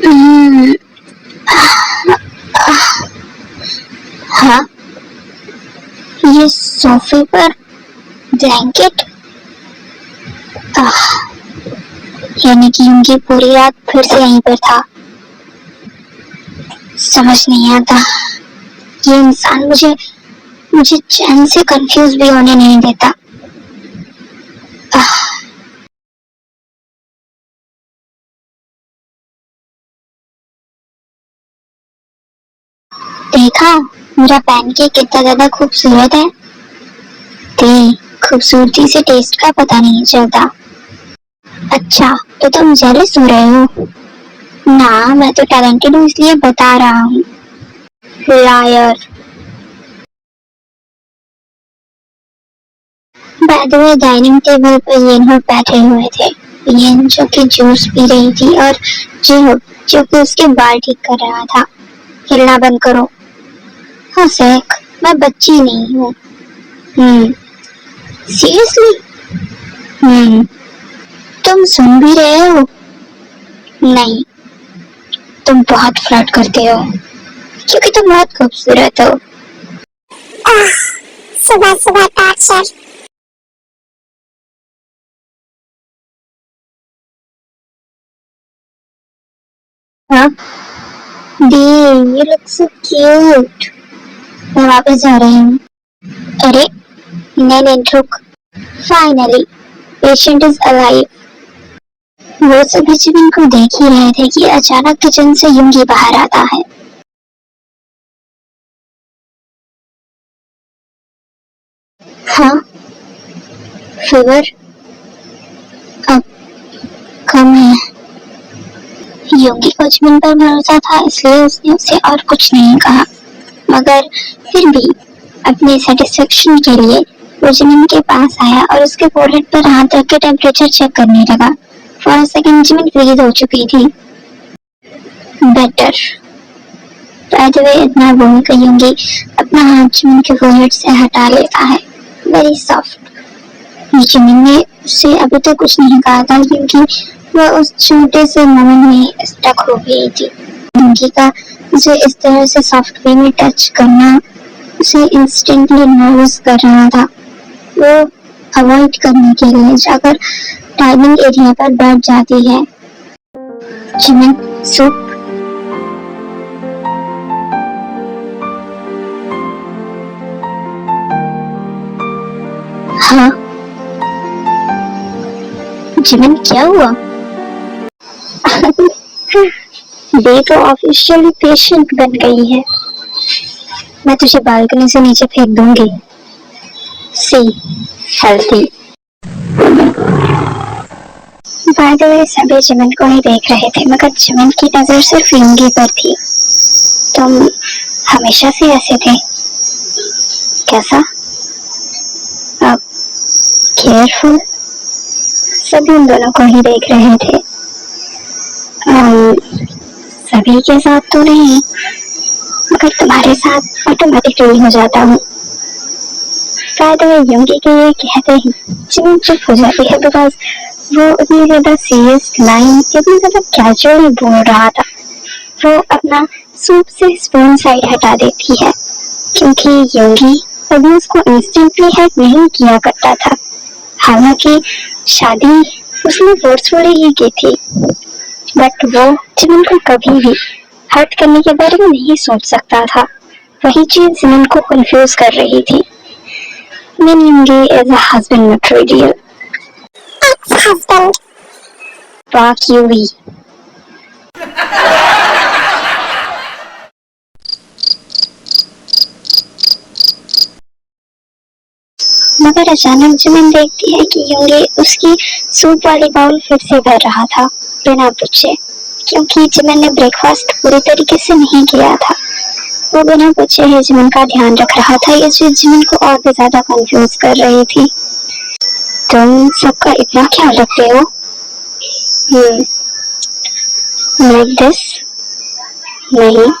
हम्म, हाँ, ये सोफे पर ब्लैंकेट। यानी कि उनकी पूरी रात फिर से यहीं पर था। समझ नहीं आता, ये इंसान मुझे मुझे चैन से कंफ्यूज भी होने नहीं देता। देखा, मेरा पैनकेक कितना ज्यादा खूबसूरत है। खूबसूरती से टेस्ट का पता नहीं चलता। अच्छा, तो तुम जेलस हो रहे हो? ना, मैं तो टैलेंटेड हूँ इसलिए बता रहा हूँ। Liar. By the way, dining table पर ये लोग बैठे हुए थे। ये जो कि जूस पी रही थी और जो कि उसके बाल ठीक कर रहा था। हिलना बंद करो। हाँ सैक, मैं बच्ची नहीं हूँ। सीरियसली? तुम सुन भी रहे हो? नहीं, तुम बहुत फ्लर्ट करते हो क्योंकि तुम बहुत खूबसूरत हो। सुबह सुबह टॉर्चर। हाँ, दी, you look so cute। मैं वापस जा रही हूँ। अरे, नहीं रुक। Finally, patient is alive. वो सभी जीवन को देख ही रहे थे कि अचानक किचन से यूंगी बाहर आता है। हाँ, फीवर अब कम है। योगी को जिमिन पर भरोसा था इसलिए उसने उसे और कुछ नहीं कहा, मगर फिर भी अपने सेटिस्फेक्शन के लिए वो जिमिन के पास आया और उसके फोरहेड पर हाथ रख के टेम्परेचर चेक करने लगा। For a second Jimin freeze हो चुकी थी। बेटर। बाय द वे, इतना बोल कर योगी अपना हाथ जिमिन के फोरहेड से हटा लेता है। Very soft. जिमिन ने उससे अभी तक कुछ नहीं कहा था क्योंकि वह उस छोटे से मोमेंट में स्टक हो गई थी। योगी का उसे इस तरह से सॉफ्ट वे में टच करना उसे इंस्टेंटली नर्वस कर रहा था। वो अवॉइड करने के लिए जाकर डाइनिंग एरिया पर बैठ जाती है। Jimin, soup. हाँ। जिमिन, क्या हुआ? बे तो ऑफिशियली पेशेंट बन गई है। मैं तुझे बालकनी से नीचे फेंक दूंगी। सी हेल्थी। बाय द वे, सभी जिमिन को ही देख रहे थे मगर जिमिन की नजर सिर्फ योगी पर थी। तुम हमेशा से ऐसे थे? कैसा? अब केयरफुल। सभी उन दोनों को ही देख रहे थे। सभी के साथ तो नहीं, मगर तुम्हारे साथ ऑटोमेटिकली हो जाता हूँ। बाय द वे, योगी के ये कहते ही जिमिन चुप हो जाती है बिकॉज वो उतनी ज्यादा सीरियस लाइन इतनी ज्यादा कैजुअली बोल रहा था। वो अपना सूप से स्पून साइड हटा देती है क्योंकि योगी कभी उसको इंस्टेंटली हेल्प नहीं किया करता था। हालांकि शादी उसने फोर्सफुली ही की थी, बट वो जिमिन को कभी भी हर्ट करने के बारे में नहीं सोच सकता था। वही चीज जिमिन को कंफ्यूज कर रही थी। Min Yoongi is a husband material. Ex-husband. Fuck you, Lee. मगर अचानक जिमिन देखती है कि योंगी उसकी सूप वाली बाउल फिर से भर रहा था बिना पूछे, क्योंकि जिमिन ने ब्रेकफास्ट पूरी तरीके से नहीं किया था। वो बिना पूछे ही जिमिन का ध्यान रख रहा था। ये चीज जिमिन को और भी ज्यादा कंफ्यूज कर रही थी। तुम सबका इतना ख्याल रखते हो? Like this? नहीं,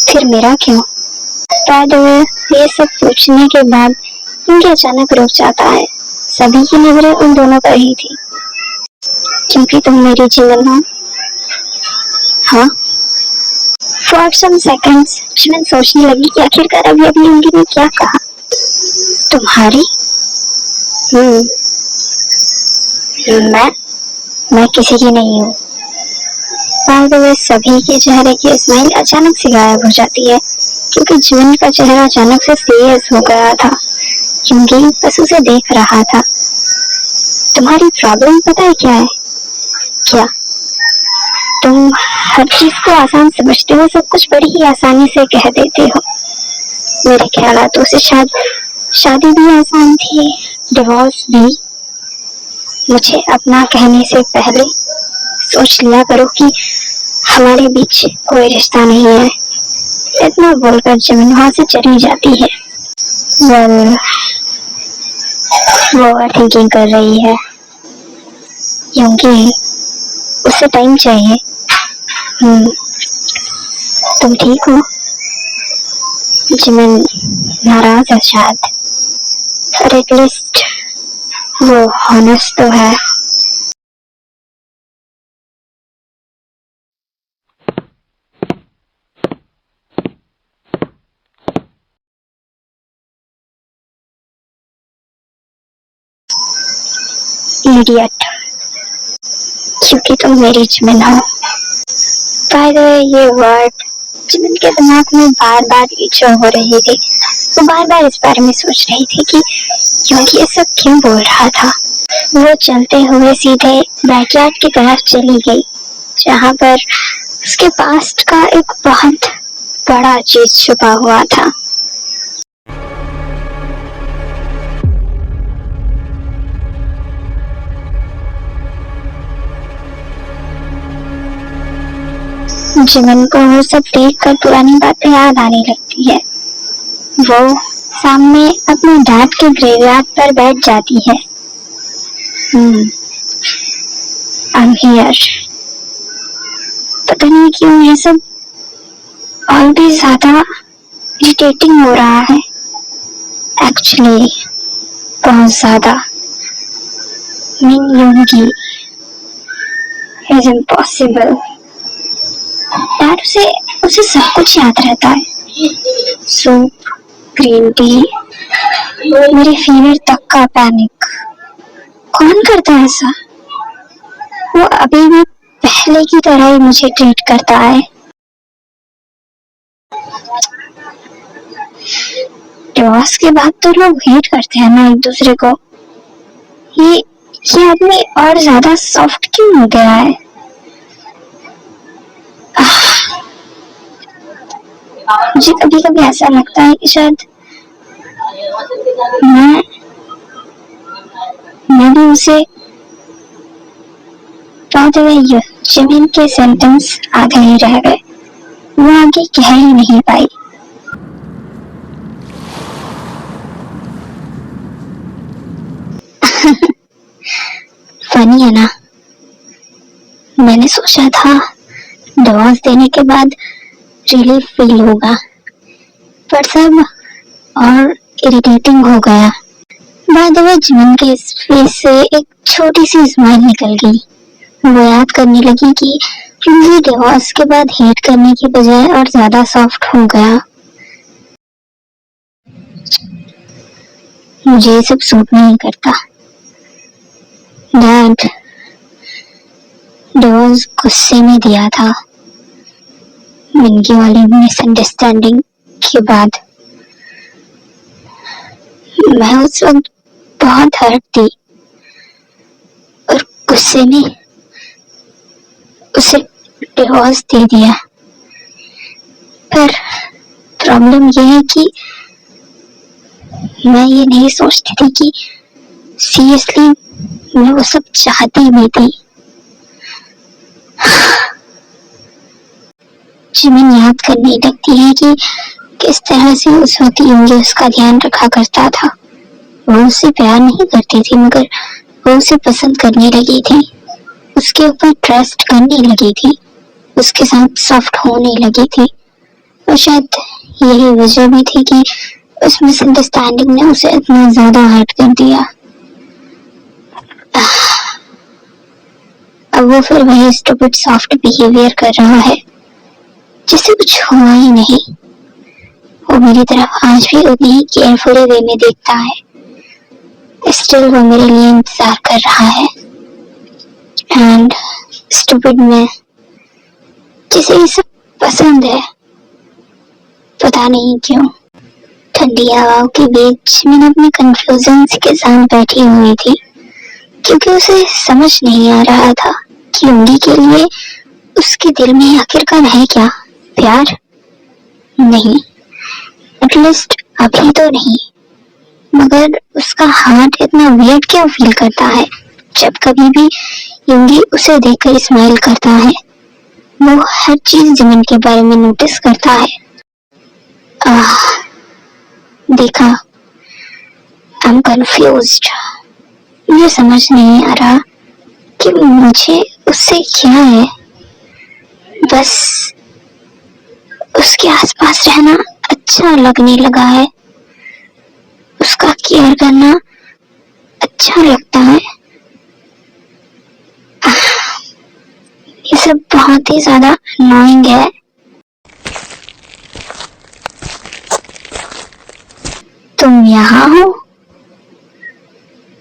फिर मेरा क्यों? बाय द वे, ये सब पूछने के बाद योंगी अचानक रुक जाता है। सभी की नजरें उन दोनों पर ही थी। क्योंकि तुम मेरी जिमिन हो। हाँ, फॉर सम सेकंड्स जिमिन सोचने लगी कि आखिरकार अभी अभी योंगी ने क्या कहा। तुम्हारी? मैं किसी की नहीं हूँ। बाय द वे, सभी के चेहरे की स्माइल अचानक से गायब हो जाती है क्योंकि जिमिन का चेहरा अचानक से सीरियस हो गया था। योंगी बस उसे देख रहा था। तुम्हारी प्रॉब्लम पता है क्या है? क्या? तुम हर चीज को आसान समझते हो, सब कुछ बड़ी ही आसानी से कह देते हो। मेरे ख्यालातों से शादी भी आसान थी, डिवोर्स भी। मुझे अपना कहने से पहले सोच लिया करो कि हमारे बीच कोई रिश्ता नहीं है। इतना बोलकर जिमिन वहां से चली जाती है। वो ओवर थिंकिंग कर रही है। योंगी, उसे टाइम चाहिए। तुम ठीक हो? जिमिन नाराज है शायद, पर एटलीस्ट वो हॉनेस्ट तो है। इडियट, क्योंकि तुम मेरी जिमिन हो। बाय द वे, ये वर्ड जिमिन के दिमाग में बार बार इचो हो रही थी। वो बार बार इस बारे में सोच रही थी कि योंगी ये सब क्यों बोल रहा था। वो चलते हुए सीधे बैकयार्ड की तरफ चली गई, जहाँ पर उसके पास्ट का एक बहुत बड़ा चीज छुपा हुआ था। जिमिन को वो सब देख कर पुरानी बातें याद आने लगती है। वो सामने अपने डैड के ग्रेवयार्ड पर बैठ जाती है। I'm here। पता नहीं क्यों ये सब और भी ज्यादा इरिटेटिंग हो रहा है। एक्चुअली बहुत ज्यादा। Mean Yoongi is impossible. Dad उसे सब कुछ याद रहता है। सूप, ग्रीन टी, मेरे फीवर तक का पैनिक। कौन करता है ऐसा? वो अभी भी पहले की तरह ही मुझे ट्रीट करता है। डिवोर्स के बाद तो लोग हेट करते हैं ना एक दूसरे को। ये आदमी और ज्यादा सॉफ्ट क्यों हो गया है? मुझे कभी कभी ऐसा लगता है कि शायद मैं भी उसे जिमिन के सेंटेंस आधे ही रह गए। वो आगे कह ही नहीं पाई। फनी है ना? मैंने सोचा था डिवोर्स देने के बाद रिलीफ फील होगा, पर सब और इरिटेटिंग हो गया। बाय द वे, जिमिन के फेस से एक छोटी सी स्माइल निकल गई। वो याद करने लगी कि क्योंकि डिवोर्स के बाद हेट करने की बजाय और ज्यादा सॉफ्ट हो गया। मुझे ये सब सूट नहीं करता। डैड डिवोर्स गुस्से में दिया था, मिंकी वाली मिसअंडरस्टैंडिंग के बाद। मैं उस वक्त बहुत हर्ट थी और गुस्से में उसे डिवोर्स दे दिया। पर प्रॉब्लम यह है कि मैं ये नहीं सोचती थी कि सीरियसली मैं वो सब चाहती भी थी। जिमिन याद करने लगती है कि किस तरह से उस वक्त योंगी उसका ध्यान रखा करता था। वो उससे प्यार नहीं करती थी, मगर वो उसे पसंद करने लगी थी, उसके ऊपर ट्रस्ट करने लगी थी, उसके साथ सॉफ्ट होने लगी थी। और शायद यही वजह भी थी कि उस मिसअंडरस्टैंडिंग ने उसे इतना ज्यादा हर्ट कर दिया। अब वो फिर वही स्टूपिड सॉफ्ट बिहेवियर कर रहा है जिससे कुछ हुआ ही नहीं। वो मेरी तरफ आज भी उतनी ही केयरफुली वे में देखता है। स्टिल वो मेरे लिए इंतजार कर रहा है। एंड स्टूपिड में जिसे ये सब पसंद है, पता नहीं क्यों। ठंडी हवाओं के बीच मैंने अपने कंफ्यूजन के साथ बैठी हुई थी, क्योंकि उसे समझ नहीं आ रहा था कि उंगी के लिए उसके दिल में आखिरकार है क्या? प्यार? नहीं, एटलीस्ट अभी तो नहीं। मगर उसका हार्ट इतना वियर्ड क्यों फील करता है जब कभी भी युंगी उसे देखकर स्माइल करता है? वो हर चीज जिमिन के बारे में नोटिस करता है। देखा, आई एम कंफ्यूज्ड। मुझे समझ नहीं आ रहा कि मुझे उससे क्या है। बस उसके आसपास रहना अच्छा लगने लगा है, उसका केयर करना अच्छा लगता है। ये सब बहुत ही ज्यादा अननोइंग है। तुम यहाँ हो?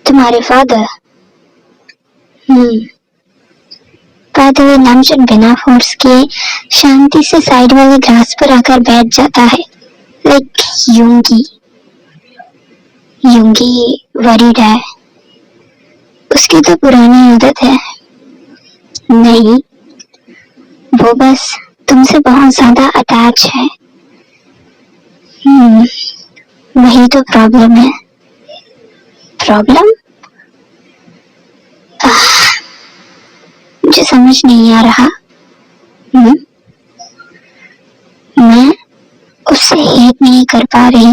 तुम्हारे फादर? बाय द वे, नामचुन बिना फोर्स के शांति से साइड वाले ग्रास पर आकर बैठ जाता है। लाइक युंगी वरीड है। उसकी तो पुरानी आदत है। नहीं, वो बस तुमसे बहुत ज्यादा अटैच है। वही तो प्रॉब्लम है। प्रॉब्लम? मुझे समझ नहीं आ रहा। मैं उससे हेट नहीं कर पा रही।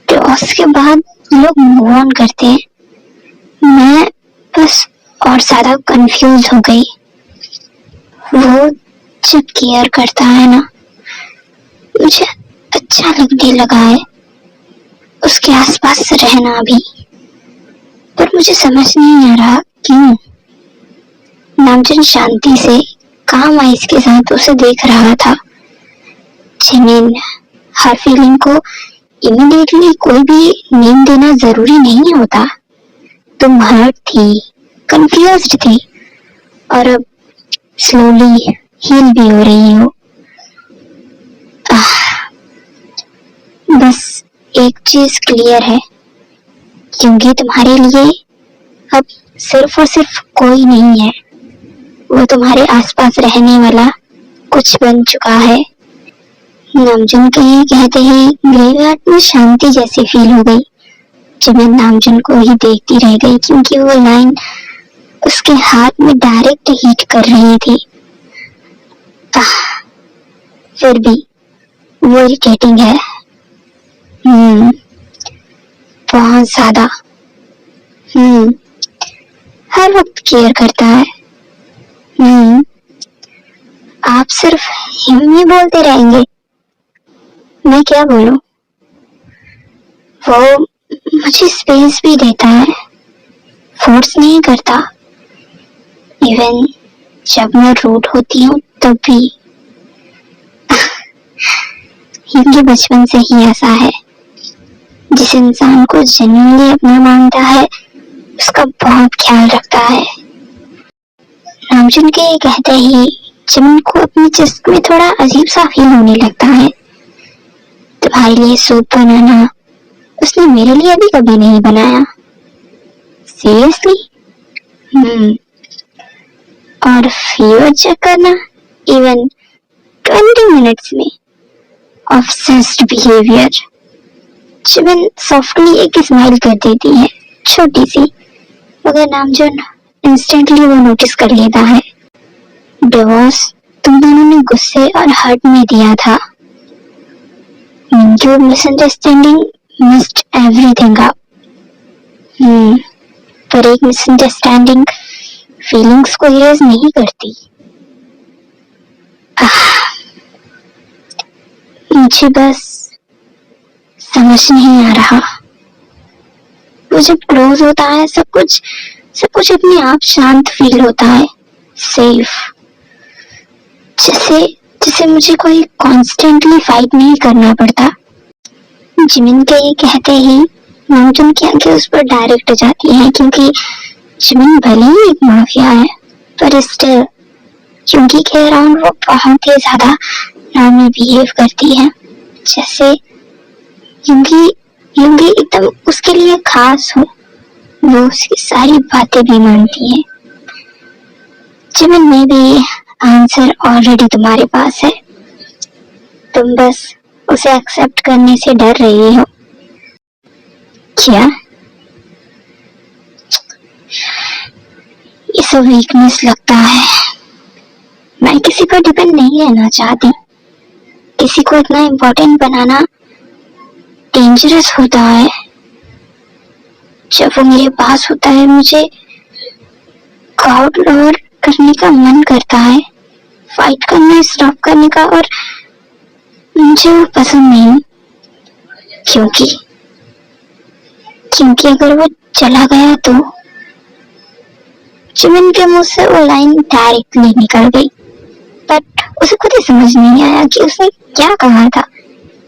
डिवोर्स के बाद लोग मूव ऑन करते हैं, मैं बस और ज्यादा कंफ्यूज हो गई। वो जब केयर करता है ना, मुझे अच्छा लगने लगा है उसके आसपास रहना भी। पर मुझे समझ नहीं आ रहा क्यों। नामचुन शांति से काम आइस के साथ उसे देख रहा था। जिमिन, हर फीलिंग को इमीडिएटली कोई भी नेम देना जरूरी नहीं होता। तुम हर्ट थी, कंफ्यूज्ड थी, और अब स्लोली हील भी हो रही हो। बस एक चीज क्लियर है, क्योंकि तुम्हारे लिए अब सिर्फ और सिर्फ कोई नहीं है, वो तुम्हारे आसपास रहने वाला कुछ बन चुका है। नामजुन के ये कहते ही ग्रेवयार्ड में शांति जैसी फील हो गई। जब मैं नामजुन को ही देखती रह गई, क्योंकि वो लाइन उसके हाथ में डायरेक्ट हिट कर रही थी। फिर भी वो इरिटेटिंग है। बहुत ज्यादा। हर वक्त केयर करता है। आप सिर्फ हिम ही बोलते रहेंगे, मैं क्या बोलूं? वो मुझे स्पेस भी देता है, फोर्स नहीं करता। इवन जब मैं रूड होती हूँ तब भी। हिम बचपन से ही ऐसा है। जिस इंसान को जेन्युइनली अपना मानता है, उसका बहुत ख्याल रखता है। नामजुन के ये कहते ही जिमिन को अपने चेस्ट में थोड़ा अजीब सा फील होने लगता है। तुम्हारे लिए सूप बनाना उसने मेरे लिए भी कभी नहीं बनाया। सीरियसली? और फीवर चेक करना इवन 20 मिनट्स में। Obsessed behaviour. जिमिन सॉफ्टली एक स्माइल कर देती है, छोटी सी, मगर नामजुन इंस्टेंटली वो नोटिस कर लेता है। डिवोर्स तुम दोनों ने गुस्से और हर्ट में दिया था। Your misunderstanding missed everything up. पर एक मिसअंडरस्टैंडिंग फीलिंग्स को इरेज नहीं करती। मुझे बस समझ नहीं आ रहा। वो जब क्लोज होता है सब कुछ सब कुछ अपने आप शांत फील होता है, सेफ, जैसे जैसे मुझे कोई कॉन्स्टेंटली फाइट नहीं करना पड़ता। जिमिन के ये कहते ही नामजुन की आंखें उस पर डायरेक्ट जाती हैं, क्योंकि जिमिन भले ही एक माफिया है पर स्टिल युंगी के अराउंड वो बहुत ही ज्यादा नॉर्मल बिहेव करती है, जैसे युंगी युंगी एकदम उसके लिए खास हो। वो उसकी सारी बातें भी मानती है। जिमिन में भी आंसर ऑलरेडी तुम्हारे पास है, तुम बस उसे एक्सेप्ट करने से डर रही हो। क्या ये सब वीकनेस लगता है? मैं किसी पर डिपेंड नहीं रहना चाहती। किसी को इतना इम्पोर्टेंट बनाना डेंजरस होता है। जब वो मेरे पास होता है मुझे गॉड लॉर करने का मन करता है, फाइट करना स्टॉप करने का, और मुझे वो पसंद नहीं, क्योंकि अगर वो चला गया तो। जिमिन के मुंह से वो लाइन डायरेक्टली निकल गई, बट उसे खुद ही समझ नहीं आया कि उसने क्या कहा था।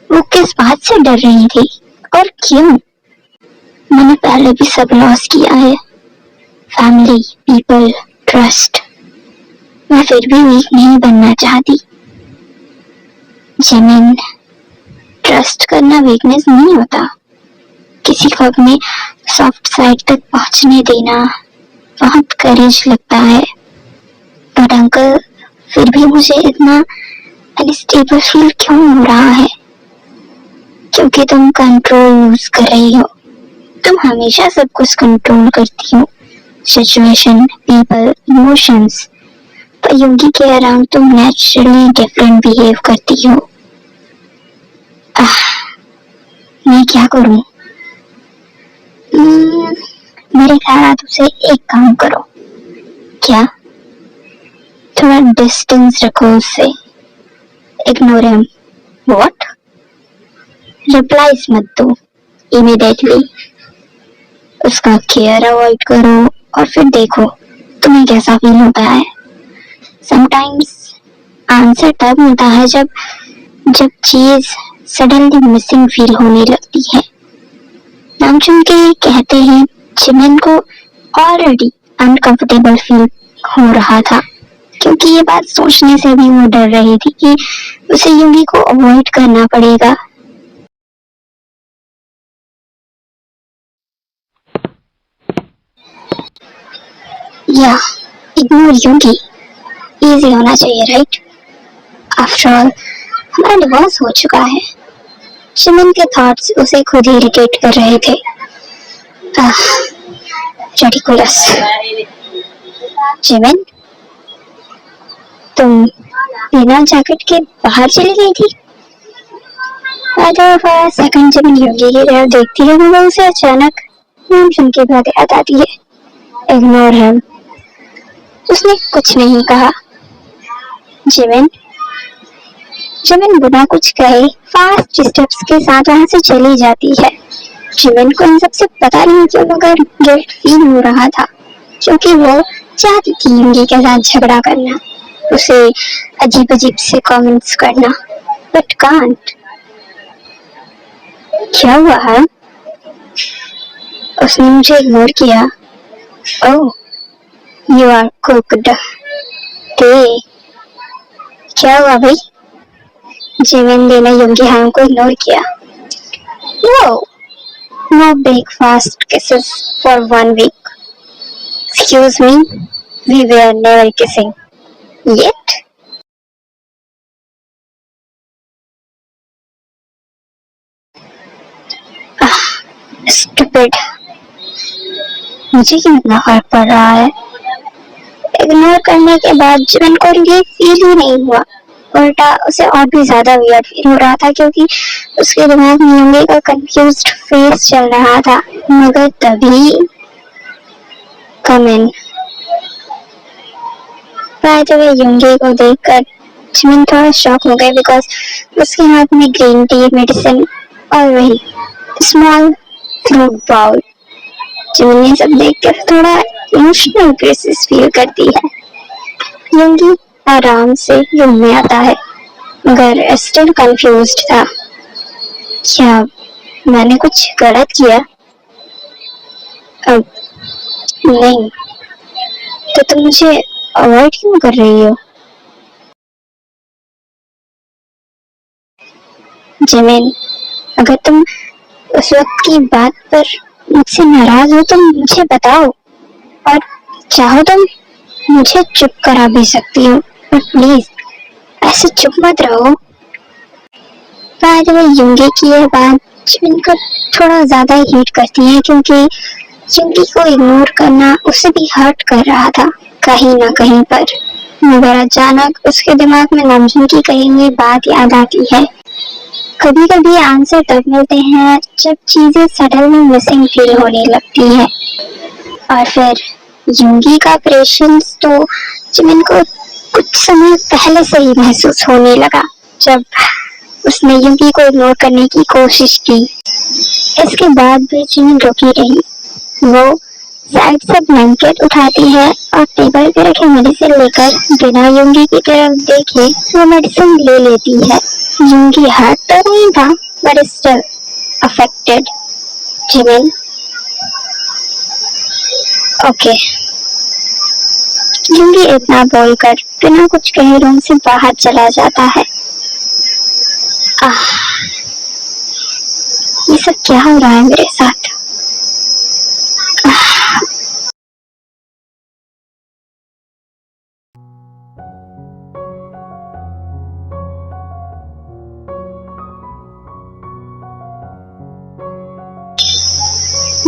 वो किस बात से डर रही थी और क्यों। मैंने पहले भी सब लॉस किया है, फैमिली, पीपल, ट्रस्ट। मैं फिर भी वीक नहीं बनना चाहती। जिमिन, ट्रस्ट करना वीकनेस नहीं होता। किसी को अपने सॉफ्ट साइड तक पहुंचने देना बहुत करेज लगता है। बट अंकल, फिर भी मुझे इतना अनस्टेबल फील क्यों हो रहा है? क्योंकि तुम कंट्रोल यूज कर रही हो। तुम हमेशा सब कुछ कंट्रोल करती हो, सिचुएशन, पीपल, इमोशंस। पर युंगी के अराउंड तुम नेचुरली डिफरेंट बिहेव करती हो। मैं क्या करूं? मेरे ख्याल से एक काम करो। क्या? थोड़ा डिस्टेंस रखो उससे, इग्नोर हिम। व्हाट? रिप्लाईज मत दो इमीडिएटली। उसका केयर अवॉइड करो और फिर देखो तुम्हें कैसा फील होता है। समटाइम्स आंसर तब मिलता है जब चीज सडनली मिसिंग फील होने लगती है। नामजुन के कहते हैं जिमिन को ऑलरेडी अनकंफर्टेबल फील हो रहा था, क्योंकि ये बात सोचने से भी वो डर रही थी कि उसे युंगी को अवॉइड करना पड़ेगा। या इग्नोर युंगी, इजी होना चाहिए, राइट? आफ्टर ऑल हमारा डिवोर्स हो चुका है। जिमिन के थॉट्स उसे खुद ही इरिटेट कर रहे थे। रिडिकुलस। जिमिन, तुम बिना जैकेट के बाहर चली गई थी? सेकंड जिमिन युंगी की तरफ देखती है, मगर उसे अचानक नामजुन की बात याद आती है। Ignore him. उसने कुछ नहीं कहा। जिमिन बिना कुछ कहे फास्ट स्टेप्स के साथ वहां से चली जाती है। जिमिन को इन सबसे पता नहीं क्यों मगर गिल्ट फील हो रहा था, क्योंकि वो चाहती थी युंगी के साथ झगड़ा करना, उसे अजीब अजीब से कमेंट्स करना, बट कांट। क्या हुआ है? उसने मुझे इग्नोर किया। ओह, यू आर कुक्ड। क्या हुआ भाई? जिमिन ने युंगी हांग को इग्नोर किया। No big fast kisses for 1 week. Excuse me, we were never kissing yet. Stupid. मुझे क्यों इतना फर्क पड़ रहा है? इग्नोर करने के बाद जिमिन को ये फील ही नहीं हुआ, उल्टा उसे और भी ज्यादा वियर्ड फील हो रहा था, क्योंकि उसके दिमाग में युंगी का कंफ्यूज्ड फेस चल रहा था। मगर तभी कम इन। बाय द वे, युंगी को देखकर जिमिन थोड़ा शॉक हो गए, बिकॉज उसके हाथ में ग्रीन टी, मेडिसिन और वही स्मॉल फ्रूट बाउल। जिमिन ने सब देखकर थोड़ा इमोशनल क्राइसिस फील करती है। योंगी आराम से रूम में आता है मगर स्टिल कंफ्यूज्ड था। क्या मैंने कुछ गलत किया? अब नहीं, तो तुम मुझे अवॉइड क्यों कर रही हो? जिमिन, अगर तुम उस वक्त की बात पर मुझसे नाराज हो तो मुझे बताओ, और चाहो तो मुझे चुप करा भी सकती हो, पर प्लीज ऐसे चुप मत रहो। बाद में युंगी की यह बात जिमिन को थोड़ा ज्यादा हिट करती है, क्योंकि युंगी को इग्नोर करना उसे भी हर्ट कर रहा था कहीं ना कहीं पर। मगर अचानक उसके दिमाग में नमजून की कही हुई बात याद आती है। कभी कभी आंसर तब मिलते हैं जब चीजें सडन में मिसिंग फील होने लगती है। और फिर युंगी का प्रेशेंस तो जिमिन को कुछ समय पहले से ही महसूस होने लगा, जब उसने युंगी को इग्नोर करने की कोशिश की। इसके बाद भी जिमिन रुकी रही। वो साइड से ब्लैंकेट उठाती है और टेबल पे रखे मेडिसिन लेकर बिना युंगी की तरफ देखे वो मेडिसिन ले लेती है। युंगी हर्ट तो नहीं था, but still affected. Jimin, okay. Yoongi इतना बोलकर बिना कुछ कहे रूम से बाहर चला जाता है। ये सब क्या हो रहा है मेरे साथ?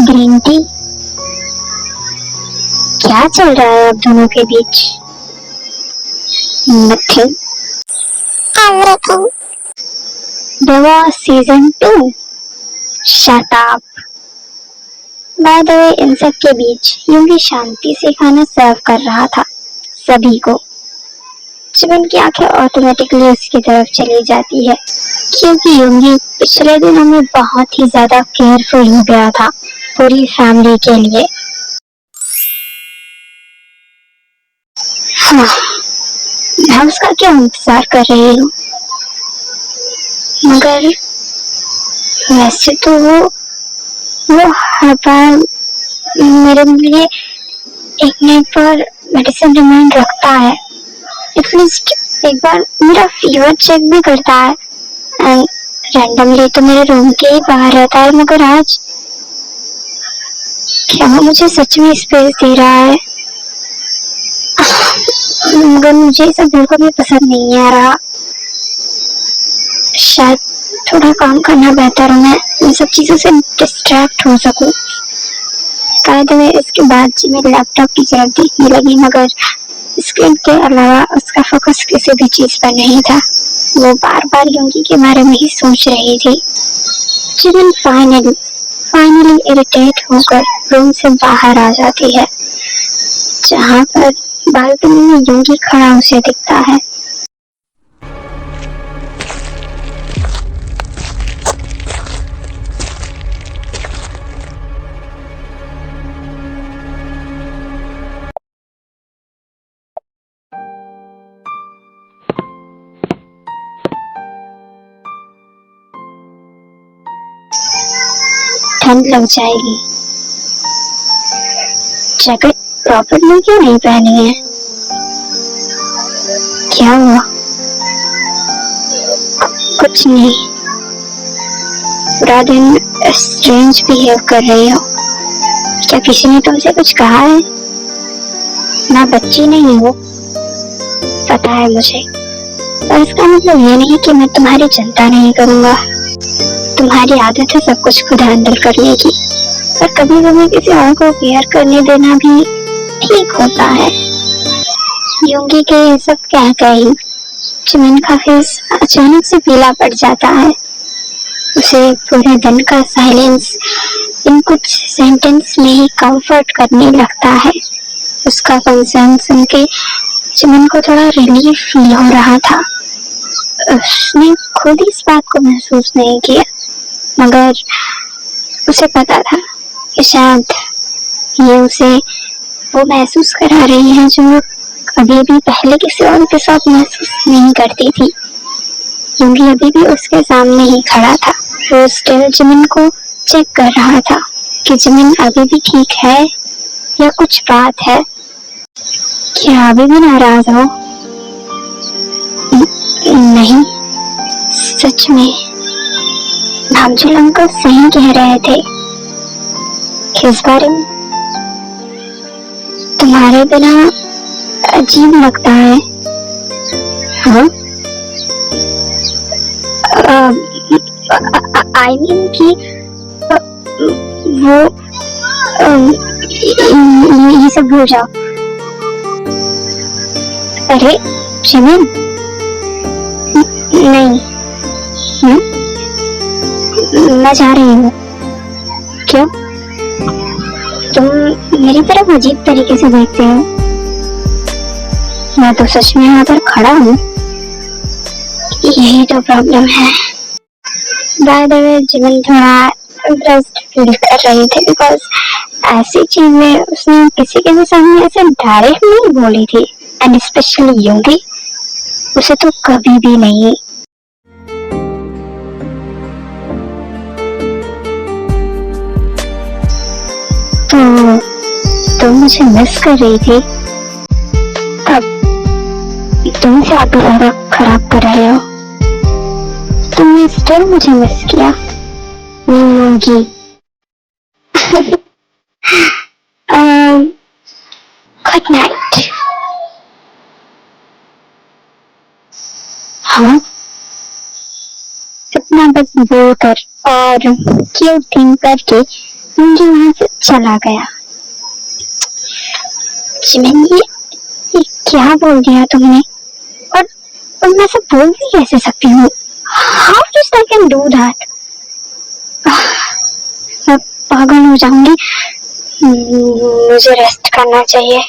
Green tea? क्या चल रहा है आप दोनों के बीच? नथिंग। एवरीथिंग। दवा season 2। Shut up. By the way, इन सब के बीच युंगी शांति से खाना सर्व कर रहा था सभी को। जिमिन की आंखें ऑटोमेटिकली उसकी तरफ चली जाती है, क्योंकि युंगी पिछले दिनों में बहुत ही ज्यादा केयरफुल हो गया था पूरी फैमिली के लिए। हाँ, मैं उसका क्या इंतजार कर रही हूँ? मगर वैसे तो वो हर बार मेरे लिए एक मिनट पर मेडिसिन रिमाइंड रखता है। एटलीस्ट एक बार मेरा फीवर चेक भी करता है, एंड रैंडमली तो मेरे रूम के ही बाहर रहता है। मगर आज क्या वो मुझे सच में स्पेस दे रहा है? मगर मुझे सब बिल्कुल भी पसंद नहीं आ रहा। शायद थोड़ा काम करना बेहतर है, मैं इन सब चीजों से डिस्ट्रैक्ट हो सकूं। इसके बाद जिमिन लैपटॉप की तरफ देखने लगी, मगर स्क्रीन के अलावा उसका फोकस किसी भी चीज पर नहीं था। वो बार बार युंगी के बारे में ही सोच रही थी। जिमिन फाइनली इरिटेट होकर रूम से बाहर आ जाती है, जहाँ पर बालकनी में युंगी खड़ा उसे दिखता है। ठंड लग जाएगी। जैकेट प्रॉपर्ली क्यों नहीं पहनी है? क्या हुआ? कुछ नहीं। पूरा दिन स्ट्रेंज बिहेव कर रही हो। क्या किसी ने तुमसे कुछ कहा है? मैं बच्ची नहीं हूँ, पता है मुझे, पर इसका मतलब ये नहीं कि मैं तुम्हारी चिंता नहीं करूँगा। तुम्हारी आदत है सब कुछ खुद हैंडल करने की, पर कभी कभी किसी और को केयर करने देना भी ठीक होता है। युंगी के ये सब कहते ही जिमिन का फेस अचानक से पीला पड़ जाता है। उसे पूरे दिन का साइलेंस इन कुछ सेंटेंस में ही कंफर्ट करने लगता है। उसका कंसर्न सुन के जिमिन को थोड़ा रिलीफ फील हो रहा था। उसने खुद इस बात को महसूस नहीं किया, मगर उसे पता था कि शायद ये उसे वो महसूस करा रही है जो अभी भी पहले किसी और के साथ महसूस नहीं करती थी। यूंगी अभी भी उसके सामने ही खड़ा था। वो स्टिल जिमिन को चेक कर रहा था कि जिमिन अभी भी ठीक है या कुछ बात है। क्या अभी भी नाराज हो? नहीं, सच में भामचुल अंकल सही कह रहे थे। किस बारे में? तुम्हारे बिना अजीब लगता है। हाँ, आई मीन कि वो ये सब भूल जाओ। अरे जिमिन, नहीं। मैं जा रही हूँ। क्यों? तुम मेरी तरफ अजीब तरीके से देखते हो। मैं तो सच में यहाँ पर खड़ा हूँ। यही तो प्रॉब्लम है। बाय द वे जिमिन थोड़ा इम्प्रेस्ड फील कर रही थी बिकॉज ऐसी चीजें उसने किसी के भी सामने ऐसे डायरेक्ट नहीं बोली थी, एंड स्पेशली यूंगी उसे तो कभी भी नहीं। तो तुम मुझे मिस कर रही थी, अब तुम से आप ज्यादा खराब कर रहे हो। तुमने स्टिल मुझे मिस किया यूंगी। Good night. हाँ, इतना बस बोल कर और क्यूट थिंग करके मुझे वहां से चला गया। जिमिन, ये क्या बोल दिया तुमने? और मैं सब बोल भी कैसे सकती हूँ? How just I can do that? मैं पागल हो जाऊंगी। मुझे रेस्ट करना चाहिए।